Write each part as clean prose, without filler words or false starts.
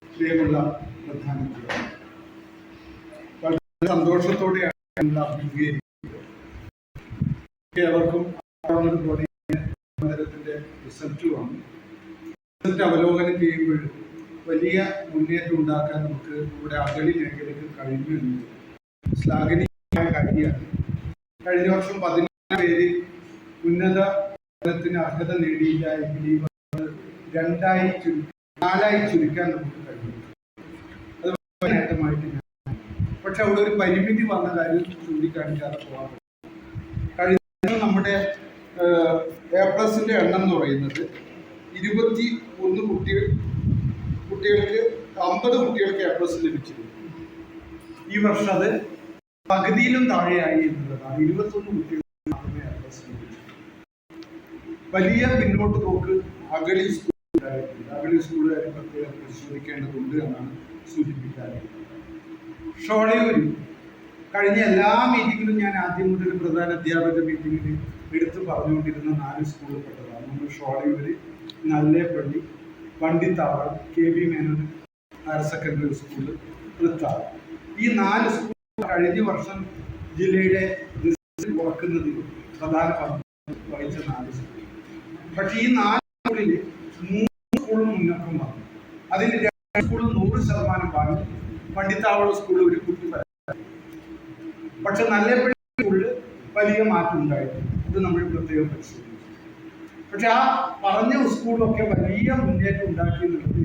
പ്രിയമുള്ള പ്രധാനമന്ത്രി, വളരെ സന്തോഷത്തോടെയാണ് അഭിമുഖീകരിക്കുന്നത്. ഏവർക്കും നഗരത്തിന്റെ റിസൾട്ട് വന്നു. റിസൾട്ട് അവലോകനം ചെയ്യുമ്പോൾ വലിയ മുന്നേറ്റം ഉണ്ടാക്കാൻ നമുക്ക് ഇവിടെ അഗളി മേഖലയ്ക്ക് കഴിഞ്ഞു എന്നത് ശ്ലാഘനീയമായ കാര്യമാണ്. കഴിഞ്ഞ വർഷം 14 പേര് ഉന്നത പഠനത്തിന് അർഹത നേടിയില്ല എങ്കിൽ ഈ 4 ചുരുക്കാൻ നമുക്ക് കഴിയും. അത് നേട്ടമായിട്ട് പക്ഷെ അവിടെ ഒരു പരിമിതി വന്ന കാര്യം ചൂണ്ടിക്കാണിക്കാതെ പോകാൻ പറ്റും. കഴിഞ്ഞ നമ്മുടെ A+ന്റെ എണ്ണം എന്ന് പറയുന്നത് 21 കുട്ടികൾക്ക് 50 കുട്ടികൾക്ക് A+ ലഭിച്ചിരുന്നു. ഈ വർഷം അത് പകുതിയിലും താഴെയായി എന്നുള്ളതാണ്. 21 കുട്ടികൾക്ക് മാത്രമേ A+ ലഭിച്ചു. വലിയ പിന്നോട്ട് പോക്ക് അഗളി സ്കൂളുകാരുണ്ട്. അഗളി സ്കൂളുകാരെ പ്രത്യേകം പരിശോധിക്കേണ്ടതുണ്ട് എന്നാണ് സൂചിപ്പിക്കാറുള്ളത്. ഷോളയൂർ കഴിഞ്ഞ എല്ലാ മീറ്റിങ്ങിലും ഞാൻ ആദ്യം മുതൽ പ്രധാന അധ്യാപക മീറ്റിങ്ങിൽ എടുത്തു പറഞ്ഞുകൊണ്ടിരുന്ന 4 സ്കൂളിൽ പെട്ടതാണ്. നമ്മൾ Sholayur, Nallepilly, Pandithavalam, KB Menon higher secondary school, Thrithavalam. ഈ 4 സ്കൂൾ കഴിഞ്ഞ വർഷം ജില്ലയുടെ റിസൾട്ട് കുറക്കുന്നതിൽ പ്രധാന പങ്ക് വഹിച്ച 4 സ്കൂൾ. പക്ഷേ ഈ 4 സ്കൂളിൽ 3 സ്കൂളും മുന്നോക്കം വന്നു. അതിൽ 2 സ്കൂളും 100% വാങ്ങി. പണ്ടിത്താവളം സ്കൂളിൽ ഒരു കുട്ടി പക്ഷെ നല്ലേപ്പള്ളി സ്കൂളിൽ വലിയ മാറ്റം ഉണ്ടായിട്ടുണ്ട്. ഇത് നമ്മൾ പ്രത്യേകം പരിശോധിച്ചു. പക്ഷെ ആ പറഞ്ഞ സ്കൂളിലൊക്കെ വലിയ മുന്നേറ്റം ഉണ്ടാക്കിയെന്നുള്ളത്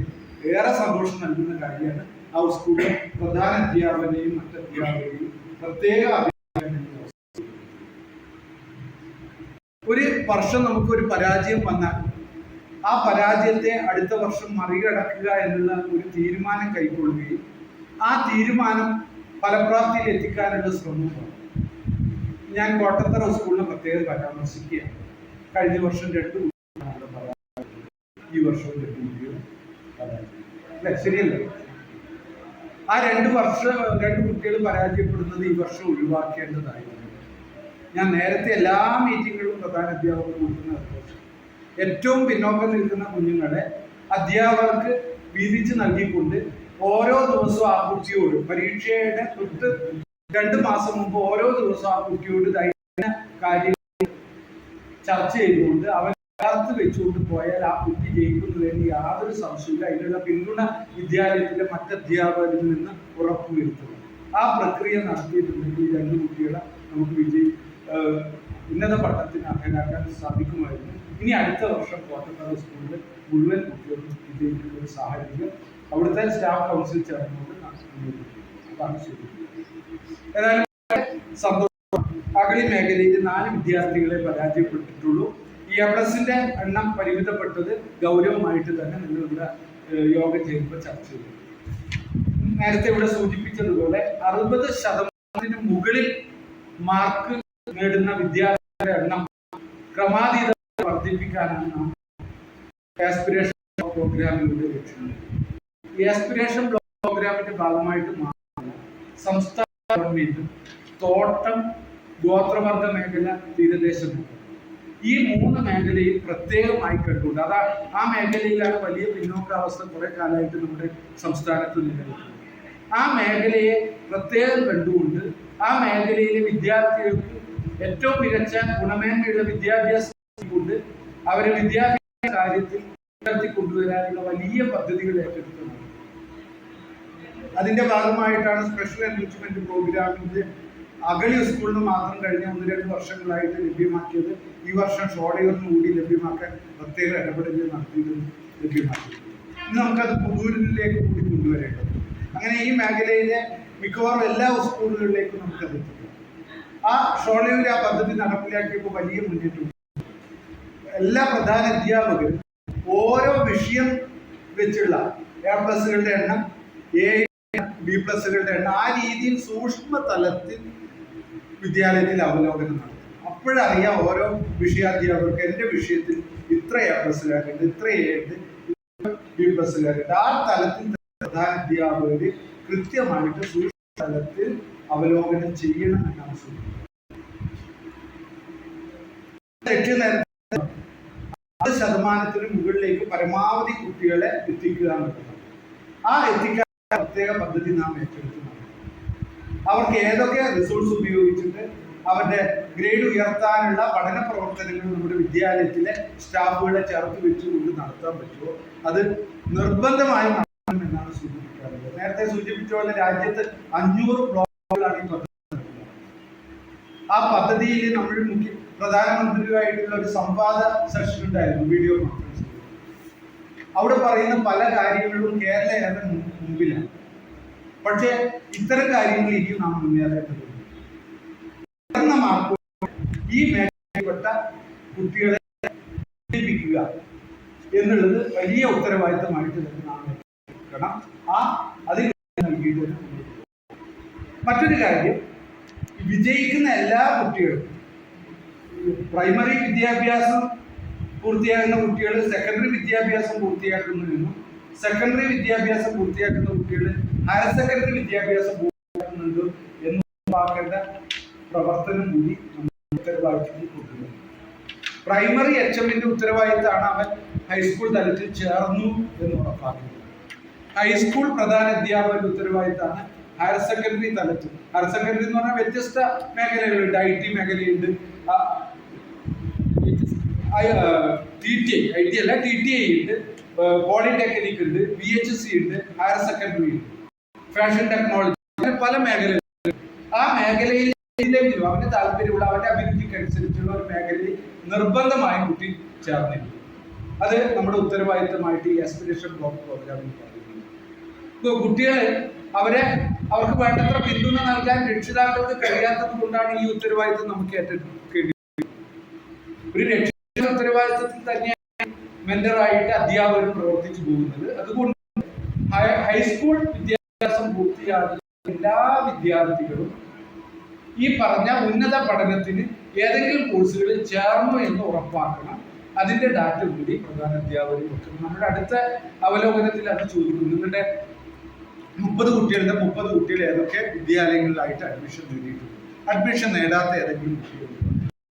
ഏറെ സന്തോഷം നൽകുന്ന കാര്യമാണ്. ആ സ്കൂളിലെ പ്രധാന അധ്യാപകനെയും മറ്റധ്യാപകരെയും പ്രത്യേക ഒരു വർഷം നമുക്കൊരു പരാജയം വന്നാൽ ആ പരാജയത്തെ അടുത്ത വർഷം മറികടക്കുക എന്നുള്ള ഒരു തീരുമാനം കൈക്കൊള്ളുകയും ആ തീരുമാനം ഫലപ്രാപ്തിയിൽ എത്തിക്കാനുള്ള ശ്രമമാണ്. ഞാൻ കോട്ടത്തറ സ്കൂളിനെ പ്രത്യേകം പരാമർശിക്കുകയാണ്. കഴിഞ്ഞ വർഷം 2 ഈ വർഷവും 2 കുട്ടികൾ അല്ലെ, ശരിയല്ലേ? ആ 2 കുട്ടികൾ പരാജയപ്പെടുന്നത് ഈ വർഷം ഒഴിവാക്കേണ്ടതായിരുന്നു. ഞാൻ നേരത്തെ എല്ലാ മീറ്റിങ്ങുകളും പ്രധാന അധ്യാപകർ കൊടുക്കുന്ന ഏറ്റവും പിന്നോക്കം നിൽക്കുന്ന കുഞ്ഞുങ്ങളെ അധ്യാപകർക്ക് വീതിച്ച് നൽകിക്കൊണ്ട് ഓരോ ദിവസവും ആ കുട്ടിയോട് പരീക്ഷയുടെ തൊട്ട് 2 മാസം മുമ്പ് ഓരോ ദിവസവും ആ കുട്ടിയോട് കാര്യങ്ങൾ ചർച്ച ചെയ്തുകൊണ്ട് അവൻ ചേർത്ത് വെച്ചുകൊണ്ട് പോയാൽ ആ കുട്ടി ജയിക്കുന്നതിന് യാതൊരു സംശയമില്ല. അതിനുള്ള പിന്തുണ വിദ്യാലയത്തിലെ മറ്റധ്യാപകരിൽ നിന്ന് ഉറപ്പുവരുത്തുക. ആ പ്രക്രിയ നടത്തിയിട്ടുണ്ടെങ്കിൽ ഈ 2 കുട്ടികളെ നമുക്ക് ഉന്നത പഠനത്തിന് അർഹരാക്കാൻ സാധിക്കുമായിരുന്നു. ഇനി അടുത്ത വർഷം കോട്ടത്തറ സ്കൂളിൽ മുഴുവൻ കുട്ടികൾക്കും വിജയിക്കുന്ന ഒരു സാഹചര്യം അവിടുത്തെ സ്റ്റാഫ് കൗൺസിൽ ചേർന്നുകൊണ്ട് അതാണ് ശരി. ഏതായാലും സന്തോഷം. അഗളി മേഖലയിൽ 4 വിദ്യാർത്ഥികളെ പരാജയപ്പെട്ടിട്ടുള്ളൂ. ഈ A+ന്റെ എണ്ണം പരിമിതപ്പെട്ടത് ഗൗരവമായിട്ട് തന്നെ നിങ്ങളിവിടെ യോഗം ചെയ്യുമ്പോൾ ചർച്ച ചെയ്തു. നേരത്തെ ഇവിടെ സൂചിപ്പിച്ചതുപോലെ 60% മുകളിൽ മാർക്ക് നേടുന്ന വിദ്യാർത്ഥികളുടെ എണ്ണം ക്രമാതീതമായി വർദ്ധിപ്പിക്കാനാണ് നാം ആസ്പിരേഷൻ പ്രോഗ്രാമിലൂടെ ലക്ഷ്യമിടുന്നത്. ഈ ആസ്പിരേഷൻ പ്രോഗ്രാമിന്റെ ഭാഗമായിട്ട് സംസ്ഥാന ഗവൺമെന്റും തോട്ടം, ഗോത്രവർഗ മേഖല, തീരദേശ മേഖല, ഈ 3 മേഖലയിൽ പ്രത്യേകമായി കണ്ടുകൊണ്ട് ആ മേഖലയിലാണ് വലിയ പിന്നോക്കാവസ്ഥ കുറെ കാലമായിട്ട് നമ്മുടെ സംസ്ഥാനത്ത് നിലനിൽക്കുന്നത്. ആ മേഖലയെ പ്രത്യേകം കണ്ടുകൊണ്ട് ആ മേഖലയിലെ വിദ്യാർത്ഥികൾക്ക് ഏറ്റവും മികച്ച ഗുണമേന്മയുള്ള വിദ്യാഭ്യാസം കൊണ്ട് അവരെ വിദ്യാഭ്യാസ കാര്യത്തിൽ കൊണ്ടുവരാനുള്ള വലിയ പദ്ധതികൾ ഏറ്റെടുക്കുന്നത്. അതിന്റെ ഭാഗമായിട്ടാണ് സ്പെഷ്യൽ എൻറിച്ച്മെന്റ് പ്രോഗ്രാമിന്റെ അഗളി സ്കൂളിന് മാത്രം കഴിഞ്ഞ 1-2 വർഷങ്ങളായിട്ട് ലഭ്യമാക്കിയത്. ഈ വർഷം ഷോളയൂരിന് കൂടി ലഭ്യമാക്കാൻ പ്രത്യേക ഇടപെടലുകൾ നടത്തിയത് ലഭ്യമാക്കി. ഇന്ന് നമുക്കത് പുതൂരിലേക്ക് കൂടി കൊണ്ടുവരേണ്ടത്. അങ്ങനെ ഈ മേഖലയിലെ മിക്കവാറും എല്ലാ സ്കൂളുകളിലേക്കും നമുക്കത് എത്തിക്കാം. ആ ഷോളയൂർ ആ പദ്ധതി നടപ്പിലാക്കിയപ്പോൾ വലിയ മുന്നേറ്റം. എല്ലാ പ്രധാന അധ്യാപകരും ഓരോ വിഷയം വെച്ചുള്ള A+കളുടെ എണ്ണം, B+കളുടെ എണ്ണം ആ രീതിയിൽ സൂക്ഷ്മ തലത്തിൽ വിദ്യാലയത്തിൽ അവലോകനം നടത്തും. അപ്പോഴറിയാം ഓരോ വിഷയാധ്യാപകർക്ക് എൻ്റെ വിഷയത്തിൽ ഇത്ര A+കാരുണ്ട്, ഇത്ര A ഉണ്ട്, B+കാരുണ്ട്. ആ തലത്തിൽ പ്രധാന അധ്യാപകർ കൃത്യമായിട്ട് സൂക്ഷ്മ തലത്തിൽ അവലോകനം ചെയ്യണം എന്നാണ് സൂചിപ്പിക്കുന്നത്. 60% മുകളിലേക്ക് പരമാവധി കുട്ടികളെ എത്തിക്കുക എന്നുള്ളത്. ആ എത്തിക്കാൻ പ്രത്യേക പദ്ധതി നാം ഏറ്റെടുക്കുന്നുണ്ട്. അവർക്ക് ഏതൊക്കെ റിസോഴ്സ് ഉപയോഗിച്ചിട്ട് അവരുടെ ഗ്രേഡ് ഉയർത്താനുള്ള പഠന പ്രവർത്തനങ്ങൾ നമ്മുടെ വിദ്യാലയത്തിലെ സ്റ്റാഫുകളെ ചേർത്ത് വെച്ചുകൊണ്ട് നടത്താൻ പറ്റുമോ അത് നിർബന്ധമായും നടത്തണം എന്നാണ് സൂചിപ്പിക്കാറുള്ളത്. നേരത്തെ സൂചിപ്പിച്ച പോലെ രാജ്യത്ത് 500 ബ്ലോക്കുകളാണ് ഈ പദ്ധതി. ആ പദ്ധതിയിൽ നമ്മൾ പ്രധാനമന്ത്രിയുമായിട്ടുള്ള ഒരു സംവാദ സെഷൻ ഉണ്ടായിരുന്നു, വീഡിയോ കോൺഫറൻസ്. അവിടെ പറയുന്ന പല കാര്യങ്ങളും കേരളം ഏറെ മുമ്പിലാണ്. പക്ഷേ ഇത്തരം കാര്യങ്ങൾ ഇനിയും നാം മുന്നേറേണ്ടതുണ്ട്. ഈ മേഖലയിൽപ്പെട്ട കുട്ടികളെ പഠിപ്പിക്കുക എന്നുള്ളത് വലിയ ഉത്തരവാദിത്തമായിട്ട് തന്നെ നാം എടുക്കണം. അതിൽ നൽകിയിട്ട് മറ്റൊരു കാര്യം, വിജയിക്കുന്ന എല്ലാ കുട്ടികളും പ്രൈമറി വിദ്യാഭ്യാസം പൂർത്തിയാക്കുന്ന കുട്ടികൾ സെക്കൻഡറി വിദ്യാഭ്യാസം പൂർത്തിയാക്കുന്നതിനും സെക്കൻഡറി വിദ്യാഭ്യാസം പൂർത്തിയാക്കുന്ന കുട്ടികൾ ഹയർ സെക്കൻഡറി വിദ്യാഭ്യാസം പൂർത്തിയാക്കുന്നുണ്ട് എന്ന് ഉറപ്പാക്കേണ്ട പ്രവർത്തനം കൂടി ഉത്തരവാദിത്തത്തിൽ കൊണ്ടുവരുന്നത്. പ്രൈമറി HMന്റെ ഉത്തരവാദിത്തമാണ് അവൻ ഹൈസ്കൂൾ തലത്തിൽ ചേർന്നു എന്ന് ഉറപ്പാക്കുന്നത്. ഹൈസ്കൂൾ പ്രധാന അധ്യാപകരുടെ ഉത്തരവാദിത്തമാണ് ഹയർ സെക്കൻഡറി തലത്തിൽ. ഹയർ സെക്കൻഡറി എന്ന് പറഞ്ഞാൽ വ്യത്യസ്ത മേഖലകളുണ്ട്. IT മേഖലയുണ്ട്, TTI ഉണ്ട്, പോളിടെക്നിക് ഉണ്ട്, VHSC ഉണ്ട്, ഹയർ സെക്കൻഡറി ഉണ്ട്, ഫാഷൻ ടെക്നോളജി, അങ്ങനെ പല മേഖലകളുണ്ട്. ആ മേഖലയിൽ അവന് താല്പര്യമുള്ള അവന്റെ അഭിരുചിക്ക് അനുസരിച്ചുള്ള ഒരു മേഖലയിൽ നിർബന്ധമായും കുട്ടി ചേർന്നിട്ടുണ്ട്. അത് നമ്മുടെ ഉത്തരവാദിത്തമായിട്ട് ഈ ആസ്പിരേഷൻ ബ്ലോക്ക് പ്രോഗ്രാമിൽ പറയുന്നുണ്ട്. ഇപ്പോൾ കുട്ടികളെ അവർക്ക് വേണ്ടത്ര പിന്തുണ നൽകാൻ രക്ഷിതാക്കൾക്ക് കഴിയാത്തത് കൊണ്ടാണ് ഈ ഉത്തരവാദിത്തം നമുക്ക് ഏറ്റെടുക്കേണ്ടി. ഒരു രക്ഷിതാക്കളുടെ ഉത്തരവാദിത്തത്തിൽ തന്നെയാണ് മെന്ററായിട്ട് അധ്യാപകർ പ്രവർത്തിച്ചു പോകുന്നത്. അതുകൊണ്ട് ഹൈസ്കൂൾ വിദ്യാഭ്യാസം പൂർത്തിയാക്കിയ എല്ലാ വിദ്യാർത്ഥികളും ഈ പറഞ്ഞ ഉന്നത പഠനത്തിന് ഏതെങ്കിലും കോഴ്സുകളിൽ ചേർന്നു എന്ന് ഉറപ്പാക്കണം. അതിന്റെ ഡാറ്റ കൂടി പ്രധാന അധ്യാപകർ വെക്കണം. നമ്മുടെ അടുത്ത അവലോകനത്തിൽ അത് ചോദിക്കുന്നു, നിങ്ങളുടെ 30 കുട്ടികളുടെ 30 കുട്ടികൾ ഏതൊക്കെ വിദ്യാലയങ്ങളിലായിട്ട് അഡ്മിഷൻ നേടിയിട്ടുണ്ട്, അഡ്മിഷൻ നേടാത്ത ഏതെങ്കിലും കുട്ടികളുണ്ട്,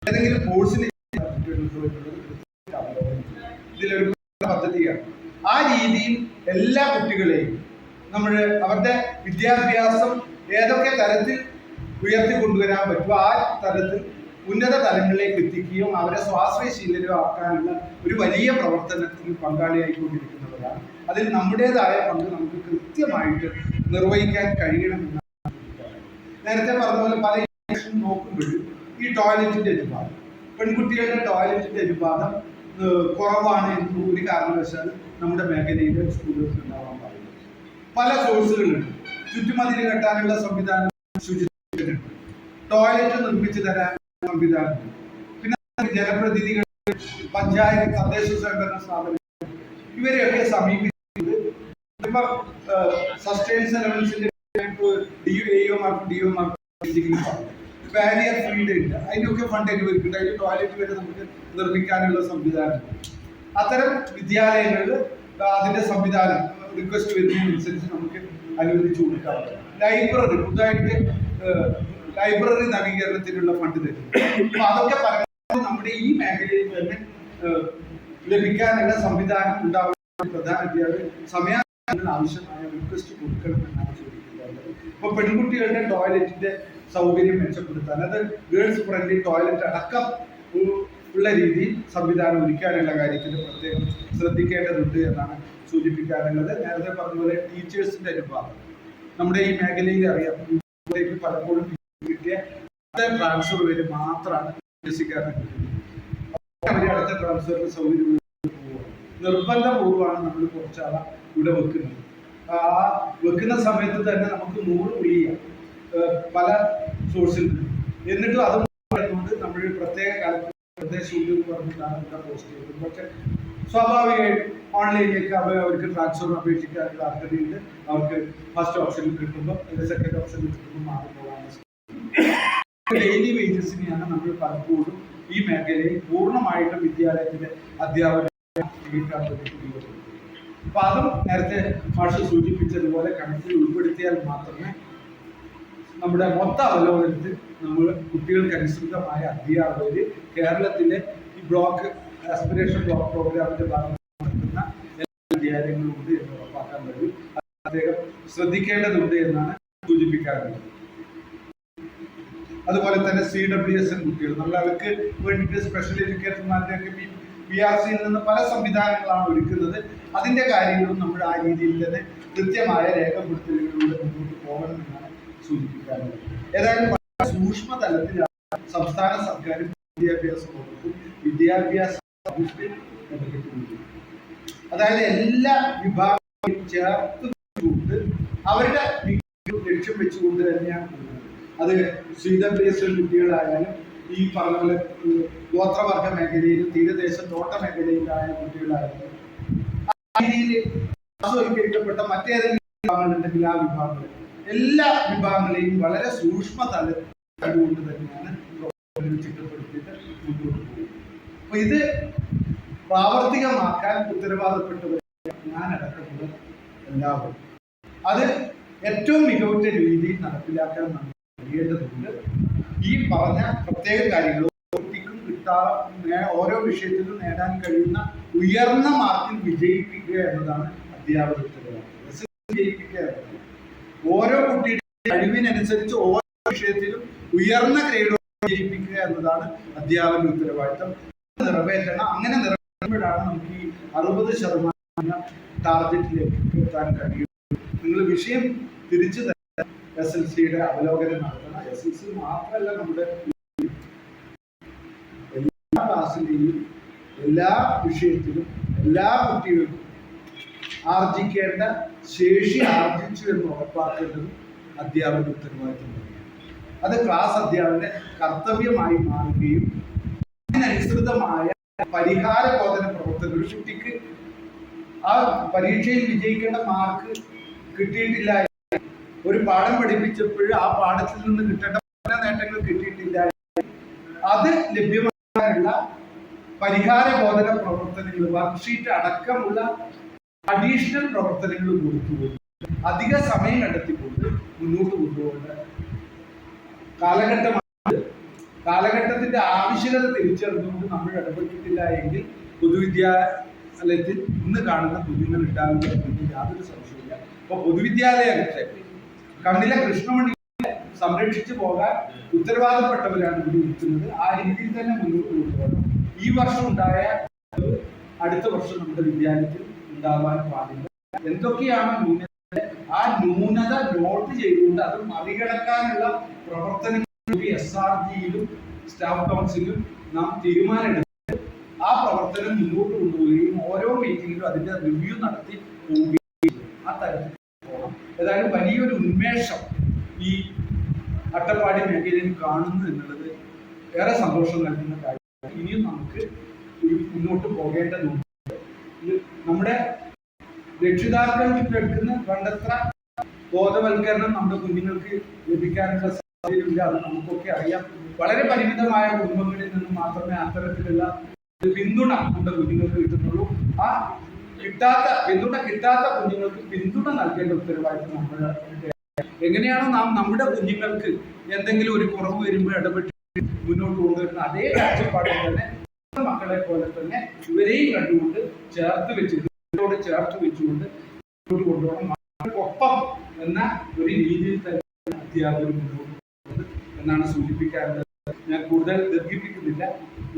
ഏതെങ്കിലും കോഴ്സിൽ ഇതിലൊരു പദ്ധതിയാണ്. ആ രീതിയിൽ എല്ലാ കുട്ടികളെയും നമ്മൾ അവരുടെ വിദ്യാഭ്യാസം ഏതൊക്കെ തരത്തിൽ ഉയർത്തിക്കൊണ്ടുവരാൻ പറ്റുമോ ആ തരത്തിൽ ഉന്നത തലങ്ങളിലേക്ക് എത്തിക്കുകയും അവരെ സ്വാശ്രയശീലരാക്കാനുള്ള ഒരു വലിയ പ്രവർത്തനത്തിൽ പങ്കാളിയായിക്കൊണ്ടിരിക്കുന്നവരാണ്. അതിൽ നമ്മുടേതായ പങ്ക് നമുക്ക് കൃത്യമായിട്ട് നിർവഹിക്കാൻ കഴിയണമെന്നാണ്. നേരത്തെ പറഞ്ഞ പോലെ പല ഇൻസ്റ്റിറ്റ്യൂഷൻ നോക്കുമ്പോഴും ഈ ടോയ്ലറ്റിന്റെ അനുപാതം, പെൺകുട്ടികളുടെ ടോയ്ലറ്റിന്റെ അനുപാതം കുറവാണ് എന്ന് ഒരു കാരണവശാലും നമ്മുടെ മേഖലയിലെ സ്കൂളുകൾക്ക് ഉണ്ടാവാൻ പാടില്ല. പല സോഴ്സുകളുണ്ട്. ചുറ്റുമതിൽ കെട്ടാനുള്ള സംവിധാനം, ടോയ്ലറ്റ് നിർമ്മിച്ചു തരാൻ സംവിധാനം, പിന്നെ ജനപ്രതിനിധികൾ, പഞ്ചായത്ത്, തദ്ദേശ സ്വയംഭരണ സ്ഥാപനം, ഇവരെയൊക്കെ സമീപിച്ചത് ഇപ്പൊ സസ്റ്റൈൻസ് ലെവൽസിന്റെ ബാരിയർ ഫീൽഡ് ഉണ്ട്, അതിനൊക്കെ ഫണ്ട് അനുവദിക്കുന്നുണ്ട്. അതിന് ടോയ്ലറ്റ് വരെ നമുക്ക് നിർമ്മിക്കാനുള്ള സംവിധാനം. അത്തരം വിദ്യാലയങ്ങളിൽ അതിന്റെ സംവിധാനം റിക്വസ്റ്റ് വരുന്നതിനനുസരിച്ച് നമുക്ക് അനുവദിച്ചു കൊടുക്കാറുണ്ട്. ലൈബ്രറി, പുതുതായിട്ട് ലൈബ്രറി നവീകരണത്തിനുള്ള ഫണ്ട് തരും. അപ്പൊ അതൊക്കെ പരമാവധി നമ്മുടെ ഈ മേഖലയിൽ തന്നെ ലഭിക്കാനുള്ള സംവിധാനം ഉണ്ടാവുന്ന പ്രധാന അധ്യാപകർ സമയാസമയങ്ങളിൽ ആവശ്യമായ റിക്വസ്റ്റ് കൊടുക്കണമെന്നാണ് ചോദിക്കുന്നത്. ഇപ്പൊ പെൺകുട്ടികളുടെ ടോയ്ലറ്റിന്റെ സൗകര്യം മെച്ചപ്പെടുത്താൻ, അത് ഗേൾസ് ഫ്രണ്ട്ലി ടോയ്ലറ്റ് അടക്കം ഉള്ള രീതിയിൽ സംവിധാനം ഒരുക്കാനുള്ള കാര്യത്തിൽ പ്രത്യേകം ശ്രദ്ധിക്കേണ്ടതുണ്ട് എന്നാണ് സൂചിപ്പിക്കാനുള്ളത്. നേരത്തെ പറഞ്ഞതുപോലെ ടീച്ചേഴ്സിന്റെ അനുപാതം നമ്മുടെ ഈ മേഖലയിൽ അറിയാം. പലപ്പോഴും കിട്ടിയ ട്രാൻസ്ഫർ വരെ മാത്രമാണ് അവരെ അടുത്ത ട്രാൻസ്ഫറിന് സൗകര്യം നിർബന്ധപൂർവ്വമാണ് നമ്മൾ കുറച്ചാളെ ഇവിടെ വെക്കുന്നത്. ആ വെക്കുന്ന സമയത്ത് തന്നെ നമുക്ക് 100 വിളിയാം പല സോഴ്സിൽ നിന്ന്. എന്നിട്ടും അതുകൊണ്ട് നമ്മൾ പ്രത്യേക കാലത്ത് പ്രദേശം പറഞ്ഞിട്ടാണ് ഇവിടെ പോസ്റ്റ് ചെയ്തത്. പക്ഷെ സ്വാഭാവികമായിട്ടും ഓൺലൈനിലേക്ക് അവർക്ക് ട്രാൻസ്ഫർ അപേക്ഷിക്കാനുള്ള അർഹതയുണ്ട്. അവർക്ക് ഫസ്റ്റ് ഓപ്ഷനിൽ കിട്ടുമ്പോൾ സെക്കൻഡ് ഓപ്ഷനിൽ കിട്ടുമ്പോൾ മാറിപ്പോകാനുള്ള ഡെയിലി വേജസിനെയാണ് നമ്മൾ പലപ്പോഴും ഈ മേഖലയിൽ പൂർണ്ണമായിട്ടും വിദ്യാലയത്തിലെ അധ്യാപകരെ അപ്പൊ അതും നേരത്തെ മാഷ് സൂചിപ്പിച്ചതുപോലെ കണക്കിൽ ഉൾപ്പെടുത്തിയാൽ മാത്രമേ നമ്മുടെ മൊത്ത അവലോകനത്തിൽ നമ്മൾ കുട്ടികൾക്ക് അനുസൃതമായ അധ്യാപകർ കേരളത്തിലെ ഈ ബ്ലോക്ക് ആസ്പിറേഷൻ ബ്ലോക്ക് പ്രോഗ്രാമിന്റെ ഭാഗമായി നടത്തുന്ന എല്ലാ വിദ്യാലയങ്ങളും ഉണ്ട് എന്ന് ഉറപ്പാക്കാൻ കഴിയും. അദ്ദേഹം ശ്രദ്ധിക്കേണ്ടതുണ്ട് എന്നാണ് സൂചിപ്പിക്കാറുള്ളത്. അതുപോലെ തന്നെ CWSN കുട്ടികൾ അവർക്ക് വേണ്ടിയിട്ട് സ്പെഷ്യൽ എഡ്യൂക്കേറ്റർമാരുടെയൊക്കെ PRCയിൽ നിന്ന് പല സംവിധാനങ്ങളാണ് ഒരുക്കുന്നത്. അതിന്റെ കാര്യങ്ങളും നമ്മൾ ആ രീതിയിൽ തന്നെ കൃത്യമായ രേഖപ്പെടുത്തലുകളിലൂടെ മുന്നോട്ട് പോകണമെന്നാണ് സൂചിപ്പിക്കാറുള്ളത്. ഏതായാലും സൂക്ഷ്മ തലത്തിലാണ് സംസ്ഥാന സർക്കാരും വിദ്യാഭ്യാസ വകുപ്പും വിദ്യാഭ്യാസ ഇടപെട്ടുകൊണ്ട്, അതായത് എല്ലാ വിഭാഗങ്ങളും ചേർത്തുകൊണ്ട് അവരുടെ ലക്ഷ്യം വെച്ചുകൊണ്ട് തന്നെയാണ് പോകുന്നത്. അത് CWSN കുട്ടികളായാലും ഈ പറഞ്ഞ പോലെ ഗോത്രവർഗ മേഖലയിലും തീരദേശ തോട്ട മേഖലയിലായ കുട്ടികളായാലും ആ രീതിയിൽ ആസ്വദിക്കപ്പെട്ട മറ്റേതെങ്കിലും വിഭാഗങ്ങളുണ്ടെങ്കിൽ ആ വിഭാഗങ്ങൾ എല്ലാ വിഭാഗങ്ങളെയും വളരെ സൂക്ഷ്മ തലത്തിൽ കണ്ടുകൊണ്ട് തന്നെയാണ് ചിട്ടപ്പെടുത്തിയിട്ട് മുന്നോട്ട് പോകുന്നത്. അപ്പൊ ഇത് പ്രാവർത്തികമാക്കാൻ ഉത്തരവാദപ്പെട്ടവർ ഞാനടക്കമുള്ള എല്ലാവരും അത് ഏറ്റവും മികവുറ്റ രീതിയിൽ നടപ്പിലാക്കാൻ നമ്മൾ കഴിയേണ്ടതുണ്ട്. ഈ പറഞ്ഞ പ്രത്യേക കാര്യങ്ങൾ കുട്ടിക്കും ഓരോ വിഷയത്തിലും നേടാൻ കഴിയുന്ന ഉയർന്ന മാർക്കിൽ വിജയിപ്പിക്കുക എന്നതാണ് അധ്യാപക ഉത്തരവാദിത്വം. വിജയിപ്പിക്കുക എന്നതാണ് ഓരോ കുട്ടിയുടെ കഴിവിനനുസരിച്ച് ഓരോ വിഷയത്തിലും ഉയർന്ന ഗ്രേഡ് വിജയിപ്പിക്കുക എന്നതാണ് അധ്യാപക ഉത്തരവാദിത്വം. നിറവേറ്റണം. അങ്ങനെ നിറവേറ്റുമ്പോഴാണ് നമുക്ക് ഈ 60% ടാർഗറ്റിലേക്ക് എത്താൻ കഴിയും. നിങ്ങൾ വിഷയം തിരിച്ചു തന്നെ SLCയുടെ അവലോകനം നടത്തണം. SLC മാത്രമല്ല, നമ്മുടെ എല്ലാ ക്ലാസ്സിലെയും എല്ലാ വിഷയത്തിലും എല്ലാ കുട്ടികൾക്കും ആർജിക്കേണ്ട ശേഷി ആർജിച്ചു എന്ന് ഉറപ്പാക്കേണ്ടതും അധ്യാപക ഉത്തരവാദിത്വം തന്നെയാണ്. അത് ക്ലാസ് അധ്യാപകന്റെ കർത്തവ്യമായി മാറുകയും അതിനനുസൃതമായ പരിഹാര ബോധന പ്രവർത്തനങ്ങൾ കുട്ടിക്ക് ആ പരീക്ഷയിൽ വിജയിക്കേണ്ട മാർക്ക് കിട്ടിയിട്ടില്ല, ഒരു പാഠം പഠിപ്പിച്ചപ്പോൾ ആ പാഠത്തിൽ നിന്ന് കിട്ടേണ്ട പല നേട്ടങ്ങൾ കിട്ടിയിട്ടില്ല, അത് ലഭ്യമാകാനുള്ള പരിഹാര ബോധന പ്രവർത്തനങ്ങൾ വർക്ക്ഷീറ്റ് അടക്കമുള്ള അഡീഷണൽ പ്രവർത്തനങ്ങൾ കൊടുത്തുകൊണ്ട് അധിക സമയം കണ്ടെത്തിക്കൊണ്ട് മുന്നോട്ട് കൊണ്ടുപോകേണ്ട കാലഘട്ടത്തിന്റെ ആവശ്യകത തിരിച്ചറിഞ്ഞുകൊണ്ട് നമ്മൾ ഇടപെട്ടിട്ടില്ല എങ്കിൽ പൊതുവിദ്യാലയത്തിൽ ഇന്ന് കാണുന്ന കുഞ്ഞുങ്ങൾ ഉണ്ടാവില്ല എന്നതിൽ യാതൊരു സംശയമില്ല. അപ്പൊ പൊതുവിദ്യാലയത്തെ കണ്ണിലെ കൃഷ്ണമണി സംരക്ഷിച്ചു പോകാൻ ഉത്തരവാദപ്പെട്ടവരാണ് ഇവിടെ ഇരിക്കുന്നത്. ആ രീതിയിൽ തന്നെ മുന്നോട്ട് കൊണ്ടുപോകണം. ഈ വർഷം ഉണ്ടായ അടുത്ത വർഷം നമ്മുടെ വിദ്യാലയത്തിൽ ഉണ്ടാവാൻ പാടില്ല. എന്തൊക്കെയാണ് ന്യൂനത, ആ ന്യൂനത നോട്ട് ചെയ്തുകൊണ്ട് അത് മറികടക്കാനുള്ള പ്രവർത്തനങ്ങൾ SRGയിലും സ്റ്റാഫ് കൗൺസിലും നാം തീരുമാനമെടുത്ത് ആ പ്രവർത്തനം മുന്നോട്ട് കൊണ്ടുപോവുകയും ഓരോ മീറ്റിംഗിലും അതിന്റെ റിവ്യൂ നടത്തി പോവുകയും ആ തരത്തിൽ പോകണം. ഏതായാലും വലിയൊരു ഉന്മേഷം ഈ അട്ടപ്പാടി മേഖലയിൽ കാണുന്നു എന്നുള്ളത് ഏറെ സന്തോഷം നൽകുന്ന കാര്യമാണ്. ഇനിയും നമുക്ക് മുന്നോട്ട് പോകേണ്ടതുണ്ട്. നമ്മുടെ രക്ഷിതാക്കൾക്ക് എടുക്കുന്ന വേണ്ടത്ര ബോധവൽക്കരണം നമ്മുടെ കുഞ്ഞുങ്ങൾക്ക് ലഭിക്കാനുള്ള സാധ്യതയില്ല. അത് നമുക്കൊക്കെ അറിയാം. വളരെ പരിമിതമായ കുടുംബങ്ങളിൽ നിന്ന് മാത്രമേ അത്തരത്തിലുള്ള പിന്തുണ നമ്മുടെ കുഞ്ഞുങ്ങൾക്ക് കിട്ടുന്നുള്ളൂ. ആ പിന്തുണ കിട്ടാത്ത കുഞ്ഞുങ്ങൾക്ക് പിന്തുണ നൽകേണ്ട ഉത്തരവാദിത്വം നമ്മുടെ. എങ്ങനെയാണോ നാം നമ്മുടെ കുഞ്ഞുങ്ങൾക്ക് എന്തെങ്കിലും ഒരു കുറവ് വരുമ്പോൾ ഇടപെട്ട് മുന്നോട്ട് കൊണ്ടുവരുന്ന അതേ കാഴ്ചപ്പാടിൽ തന്നെ മക്കളെ പോലെ തന്നെ ഇവരെയും കണ്ടുകൊണ്ട് ചേർത്ത് വെച്ചുകൊണ്ട് മുന്നോട്ട് കൊണ്ടുപോകണം. മക്കൾക്കൊപ്പം എന്ന ഒരു രീതിയിൽ തന്നെ അധ്യാപകർ മുന്നോട്ട് പോകുന്നത് എന്നാണ് സൂചിപ്പിക്കാറുള്ളത്. ഞാൻ കൂടുതൽ ദീർഘിപ്പിക്കുന്നില്ല.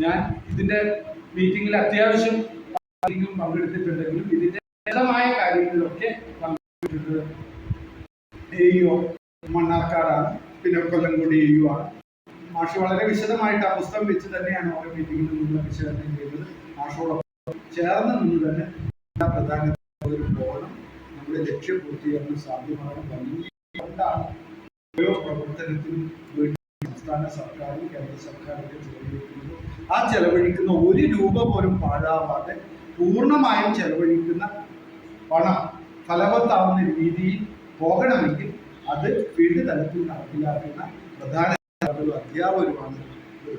ഞാൻ ഇതിന്റെ മീറ്റിംഗിൽ അത്യാവശ്യം പങ്കെടുത്തിട്ടുണ്ടെങ്കിലും ഇതിന്റെ ലളിതമായ കാര്യങ്ങളിലൊക്കെ പങ്കെടുത്തിട്ടുള്ളത് AEO മണ്ണാർക്കാടാണ്, പിന്നെ കൊല്ലംകോട് AEO ആണ്. മാഷ് വളരെ വിശദമായിട്ട് ആ പുസ്തകം വെച്ച് തന്നെയാണ് ഓരോ മീറ്റിംഗിൽ നിന്നുള്ള വിശകലനം ചെയ്തത്. മാഷോടൊപ്പം ചേർന്ന് നിന്ന് തന്നെ പ്രധാന പോകണം. നമ്മുടെ ലക്ഷ്യപൂർത്തിയാക്കാൻ സാധ്യമാകും. അതുകൊണ്ടാണ് ഓരോ പ്രവർത്തനത്തിനും വേണ്ടി സംസ്ഥാന സർക്കാരും കേന്ദ്ര സർക്കാരൊക്കെ ചെലവഴിക്കുന്നത്. ആ ചെലവഴിക്കുന്ന ഒരു രൂപ പോലും പാഴാവാതെ പൂർണ്ണമായും ചെലവഴിക്കുന്ന പണം ഫലവത്താവുന്ന രീതിയിൽ പോകണമെങ്കിൽ അത് ഫീൽഡ് തലത്തിൽ നടപ്പിലാക്കുന്ന പ്രധാന അധ്യാപകരുമാണ്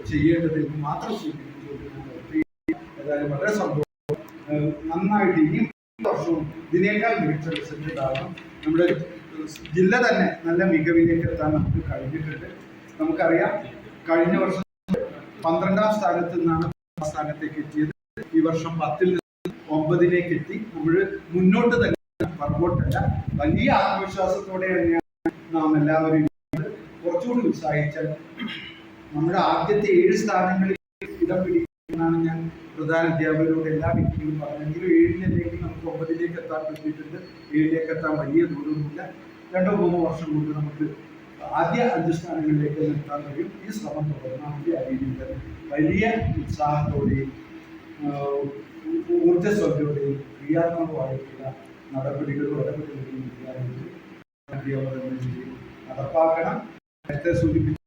ചെയ്യേണ്ടത് എന്ന് മാത്രം സൂചിപ്പിച്ചുകൊണ്ട് ഏതായാലും വളരെ സന്തോഷം. നന്നായിട്ട് ഇനിയും വർഷവും ഇതിനേക്കാൾ മികച്ച റിസൾട്ട് ഉണ്ടാകും. നമ്മുടെ ജില്ല തന്നെ നല്ല മികവിലേക്ക് എത്താൻ നമുക്ക് കഴിഞ്ഞിട്ടുണ്ട്. നമുക്കറിയാം, കഴിഞ്ഞ വർഷം 12ാം സ്ഥാനത്ത് നിന്നാണ് സ്ഥാനത്തേക്ക് എത്തിയത്. വർഷം 10-ൽ നിന്ന് 9-ലേക്ക് എത്തി. നമ്മൾ മുന്നോട്ട് തന്നെ പുറകോട്ടല്ല, വലിയ ആത്മവിശ്വാസത്തോടെ തന്നെയാണ് നാം എല്ലാവരും. കുറച്ചുകൂടി ഉത്സാഹിച്ചാൽ നമ്മുടെ ആദ്യത്തെ 7 സ്ഥാനങ്ങളിൽ ഇടം പിടിക്കുമെന്നാണ് ഞാൻ പ്രധാന അധ്യാപകരോട് എല്ലാ വ്യക്തികളും പറഞ്ഞെങ്കിലും 7-ലേക്ക് നമുക്ക് 9-ലേക്ക് എത്താൻ പറ്റിയിട്ടുണ്ട്. 7-ലേക്ക് എത്താൻ വലിയ ദൂരമൊന്നുമില്ല. 2-3 വർഷം കൊണ്ട് നമുക്ക് ആദ്യ 5 സ്ഥാനങ്ങളിലേക്ക് എത്താൻ കഴിയും. ഈ ശ്രമം തുടർന്നാണെങ്കിൽ ആ രീതിയിൽ തന്നെ വലിയ ഉത്സാഹത്തോടെയും ഊർജ്ജസ്വലതയോടെയും ക്രിയാത്മകമായിട്ടുള്ള നടപടികളും ഇടപെടലുകളും വിദ്യാലയത്തിൽ നടപ്പാക്കണം. നേരത്തെ സൂചിപ്പിച്ച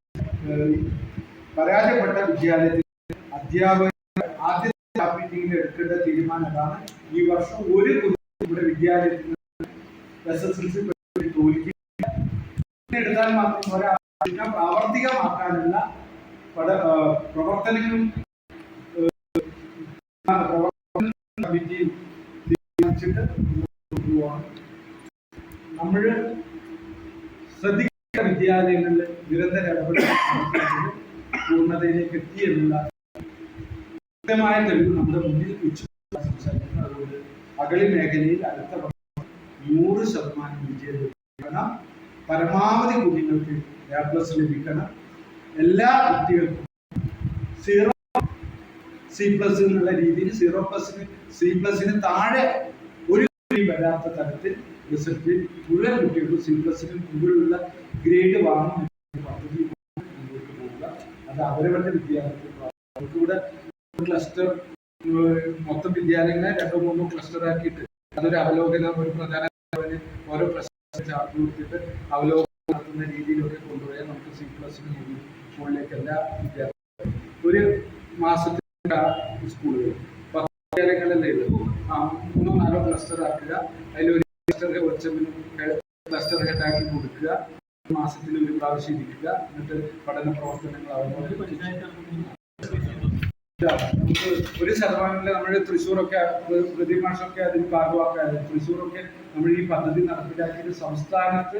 പരാജയപ്പെട്ട വിദ്യാലയത്തിൽ അധ്യാപകർ ആദ്യത്തെ മീറ്റിംഗിൽ എടുക്കേണ്ട തീരുമാനം അതാണ്. ഈ വർഷം ഒരു ഇവിടെ വിദ്യാലയത്തിൽ SSLC തോൽക്കി എടുത്താൽ മാത്രം ഒരാൾ പ്രാവർത്തികമാക്കാനുള്ള പ്രവർത്തനങ്ങളും കമ്മിറ്റിയിൽ തീരുമാനിച്ചിട്ട് കൊണ്ടുപോകണം. നമ്മൾ ശ്രദ്ധിക്കേണ്ട വിദ്യാലയങ്ങളിൽ നിരന്തര ഇടപെടൽ പൂർണ്ണതയിലേക്ക് എത്തിയെന്നുള്ള കൃത്യമായ തെളിവ് നമ്മുടെ മുന്നിൽ വെച്ച് സംസാരിക്കുന്നു. അതുകൊണ്ട് അഗളി മേഖലയിൽ അടുത്ത 100% വിജയം ലഭിക്കണം. പരമാവധി കുഞ്ഞുങ്ങൾക്ക് A+ ലഭിക്കണം. എല്ലാ കുട്ടികൾക്കും 0C+ എന്നുള്ള രീതിയിൽ 0+ന് C+ന് താഴെ ഒരു വരാത്ത തരത്തിൽ റിസൾട്ടിൽ മുഴുവൻ കുട്ടികൾക്കും C+ന് മുകളിലുള്ള ഗ്രേഡ് വാങ്ങും പദ്ധതി മുന്നോട്ട് പോവുക. അത് അവരവരുടെ വിദ്യാലയത്തിൽ കൂടെ ക്ലസ്റ്റർ മൊത്തം വിദ്യാലയങ്ങളെ 2-3 ക്ലസ്റ്റർ ആക്കിയിട്ട് അതൊരു അവലോകനം ഒരു പ്രധാന ഓരോ ക്ലസ്റ്റർ ചാർട്ട് കൊടുത്തിട്ട് അവലോകനം നടത്തുന്ന രീതിയിലൊക്കെ കൊണ്ടുപോയാൽ നമുക്ക് C+ന് മുകളിലേക്ക് എല്ലാ വിദ്യാലയങ്ങളും ഒരു മാസത്തിൽ സ്കൂളുകൾ 10 വിദ്യാലയങ്ങളല്ലേ ഇത് 3-4 ക്ലസ്റ്റർ ആക്കുക. അതിലൊരു ക്ലസ്റ്റർ ഹെഡാക്കി കൊടുക്കുക. മാസത്തിൽ ഒരു പ്രാവശ്യം ഇരിക്കുക. എന്നിട്ട് പഠന പ്രവർത്തനങ്ങൾ നമുക്ക് 1% നമ്മുടെ തൃശ്ശൂരൊക്കെ പ്രതിമാഷൊക്കെ അതിന് ഭാഗമാക്കാതെ തൃശ്ശൂരൊക്കെ നമ്മൾ ഈ പദ്ധതി നടപ്പിലാക്കിയത് സംസ്ഥാനത്ത്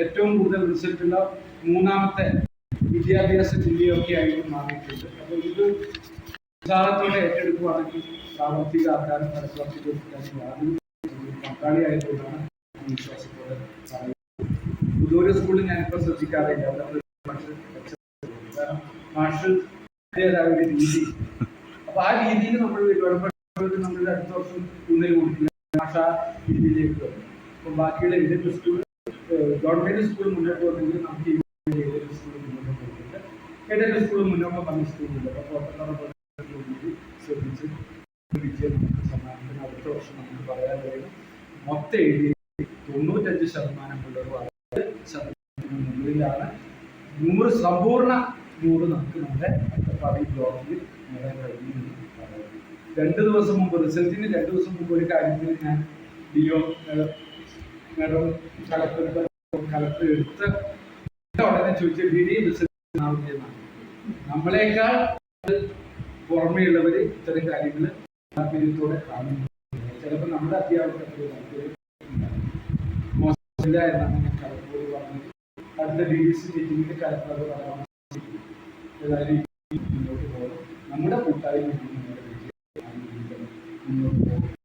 ഏറ്റവും കൂടുതൽ റിസൾട്ടുള്ള 3ാമത്തെ വിദ്യാഭ്യാസ ജില്ലയൊക്കെ ആയിട്ട് മാറിയിട്ടുണ്ട്. അപ്പോൾ ഇത് ഉത്സാഹത്തോടെ ഏറ്റെടുക്കുകയാണെങ്കിൽ പ്രാവർത്തികമാക്കാനും നടപ്പാക്കിക്കൊടുക്കാനും പങ്കാളിയായതുകൊണ്ടാണ് വിശ്വാസത്തോടെ പറയുന്നത്. പുതൂര് സ്കൂളിൽ ഞാനിപ്പോൾ ശ്രദ്ധിക്കാറില്ല. മാഷുടേതായ ഒരു രീതി. അപ്പൊ ആ രീതിയിൽ നമ്മൾ നമ്മൾ അടുത്ത വർഷം ഊന്നൽ കൊടുക്കില്ല. ഭാഷ രീതിയിലേക്ക് വരും. അപ്പം ബാക്കിയുള്ള എയ്ഡഡ് സ്കൂൾ ഗവൺമെന്റ് സ്കൂൾ മുന്നോട്ട് വന്നെങ്കിൽ നമുക്ക് എയ്ഡഡ് സ്കൂൾ മുന്നോട്ട് പോകുന്നുണ്ട്. എയ്ഡഡ് സ്കൂൾ മുന്നോട്ട് വന്ന സ്കൂളുണ്ട്. അപ്പോൾ ശ്രദ്ധിച്ച് വിജയം നമുക്ക് സമ്മാനിക്കുന്ന അടുത്ത വർഷം നമുക്ക് പറയാൻ കഴിയും. മൊത്തം എഴുതി 95% പിള്ളേർ 100% മുകളിലാണ്. 100 സമ്പൂർണ്ണ 100 നമുക്ക് നമ്മുടെ അട്ടപ്പാടി ബ്ലോക്കിൽ നേടാൻ കഴിയുമെന്ന് പറയുന്നത്. 2 ദിവസം മുമ്പ് റിസൾട്ടിന് 2 ദിവസം മുമ്പ് ഒരു കാര്യത്തിൽ ഞാൻ DO മാഡം കളക്ടർ എടുത്ത ഉടനെ ചോദിച്ച DD റിസൾട്ട് ആവുന്നതാണ്. നമ്മളെക്കാൾ പുറമെയുള്ളവർ ഇത്തരം കാര്യങ്ങൾ താല്പര്യത്തോടെ കാണുന്നു. ചിലപ്പോൾ നമ്മുടെ അധ്യാപകർക്ക് മോശമില്ല എന്നാണ് ഞാൻ കളക്ടറോട് പറഞ്ഞത്. അടുത്ത DDC മീറ്റിംഗിൽ കളക്ടർ അത് പറയാൻ മുന്നോട്ട് പോകണം. നമ്മുടെ കൂട്ടായ്മ മുന്നോട്ട് പോകും.